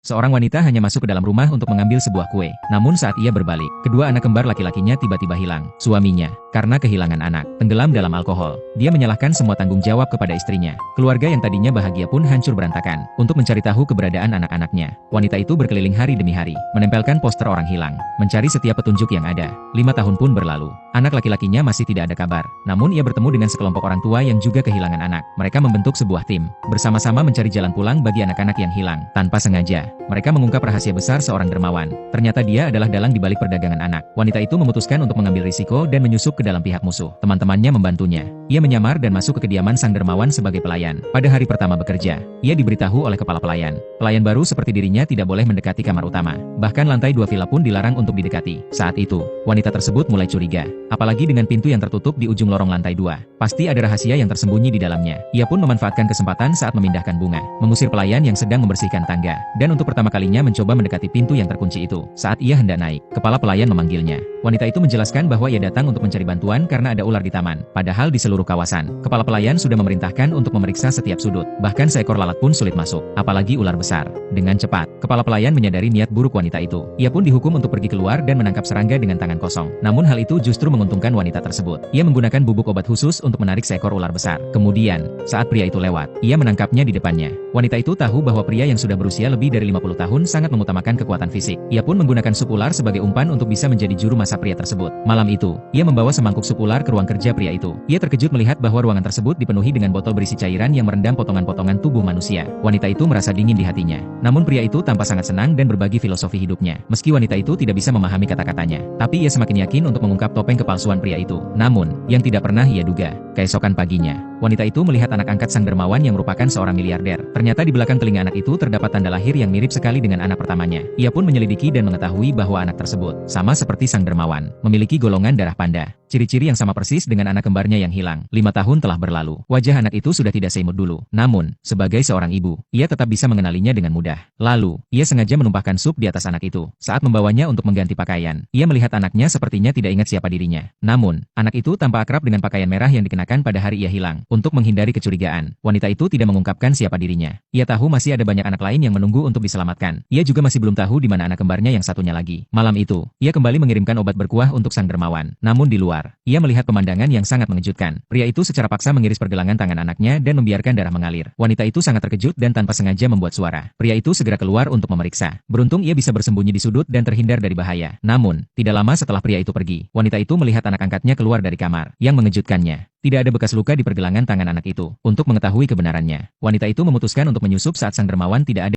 Seorang wanita hanya masuk ke dalam rumah untuk mengambil sebuah kue. Namun saat ia berbalik, kedua anak kembar laki-lakinya tiba-tiba hilang. Suaminya, karena kehilangan anak, tenggelam dalam alkohol. Dia menyalahkan semua tanggung jawab kepada istrinya. Keluarga yang tadinya bahagia pun hancur berantakan. Untuk mencari tahu keberadaan anak-anaknya, wanita itu berkeliling hari demi hari, menempelkan poster orang hilang, mencari setiap petunjuk yang ada. 5 tahun pun berlalu. Anak laki-lakinya masih tidak ada kabar. Namun ia bertemu dengan sekelompok orang tua yang juga kehilangan anak. Mereka membentuk sebuah tim, bersama-sama mencari jalan pulang bagi anak-anak yang hilang. Tanpa sengaja, mereka mengungkap rahasia besar seorang dermawan. Ternyata dia adalah dalang di balik perdagangan anak. Wanita itu memutuskan untuk mengambil risiko dan menyusup ke dalam pihak musuh. Teman-temannya membantunya. Ia menyamar dan masuk ke kediaman sang dermawan sebagai pelayan. Pada hari pertama bekerja, ia diberitahu oleh kepala pelayan. Pelayan baru seperti dirinya tidak boleh mendekati kamar utama. Bahkan lantai 2 villa pun dilarang untuk didekati. Saat itu, wanita tersebut mulai curiga. Apalagi dengan pintu yang tertutup di ujung lorong lantai 2. Pasti ada rahasia yang tersembunyi di dalamnya. Ia pun memanfaatkan kesempatan saat memindahkan bunga, mengusir pelayan yang sedang membersihkan tangga, dan untuk pertama kalinya mencoba mendekati pintu yang terkunci itu. Saat ia hendak naik, kepala pelayan memanggilnya. Wanita itu menjelaskan bahwa ia datang untuk mencari bantuan karena ada ular di taman. Padahal di seluruh kawasan, kepala pelayan sudah memerintahkan untuk memeriksa setiap sudut. Bahkan seekor lalat pun sulit masuk, apalagi ular besar. Dengan cepat, kepala pelayan menyadari niat buruk wanita itu. Ia pun dihukum untuk pergi keluar dan menangkap serangga dengan tangan kosong. Namun hal itu justru menguntungkan wanita tersebut. Ia menggunakan bubuk obat khusus untuk menarik seekor ular besar. Kemudian, saat pria itu lewat, ia menangkapnya di depannya. Wanita itu tahu bahwa pria yang sudah berusia lebih dari 50 tahun sangat mengutamakan kekuatan fisik. Ia pun menggunakan sup ular sebagai umpan untuk bisa menjadi juru masak pria tersebut. Malam itu, ia membawa semangkuk sup ular ke ruang kerja pria itu. Ia terkejut melihat bahwa ruangan tersebut dipenuhi dengan botol berisi cairan yang merendam potongan-potongan tubuh manusia. Wanita itu merasa dingin di hatinya. Namun pria itu tampak sangat senang dan berbagi filosofi hidupnya. Meski wanita itu tidak bisa memahami kata-katanya, tapi ia semakin yakin untuk mengungkap topeng kepalsuan pria itu. Namun, yang tidak pernah ia duga, keesokan paginya, wanita itu melihat anak angkat sang dermawan yang merupakan seorang miliarder. Ternyata di belakang telinga anak itu terdapat tanda lahir yang mirip sekali dengan anak pertamanya. Ia pun menyelidiki dan mengetahui bahwa anak tersebut, sama seperti sang dermawan, memiliki golongan darah panda. Ciri-ciri yang sama persis dengan anak kembarnya yang hilang. 5 tahun telah berlalu. Wajah anak itu sudah tidak seimut dulu. Namun, sebagai seorang ibu, ia tetap bisa mengenalinya dengan mudah. Lalu, ia sengaja menumpahkan sup di atas anak itu. Saat membawanya untuk mengganti pakaian, ia melihat anaknya sepertinya tidak ingat siapa dirinya. Namun, anak itu tampak akrab dengan pakaian merah yang dikenakan pada hari ia hilang. Untuk menghindari kecurigaan, wanita itu tidak mengungkapkan siapa dirinya. Ia tahu masih ada banyak anak lain yang menunggu untuk diselamatkan. Ia juga masih belum tahu di mana anak kembarnya yang satunya lagi. Malam itu, ia kembali mengirimkan obat berkuah untuk sang dermawan. Namun di luar, ia melihat pemandangan yang sangat mengejutkan. Pria itu secara paksa mengiris pergelangan tangan anaknya dan membiarkan darah mengalir. Wanita itu sangat terkejut dan tanpa sengaja membuat suara. Pria itu segera keluar untuk memeriksa. Beruntung ia bisa bersembunyi di sudut dan terhindar dari bahaya. Namun, tidak lama setelah pria itu pergi, wanita itu melihat anak angkatnya keluar dari kamar. Yang mengejutkannya, tidak ada bekas luka di pergelangan tangan anak itu. Untuk mengetahui kebenarannya, wanita itu memutuskan untuk menyusup saat sang dermawan tidak ada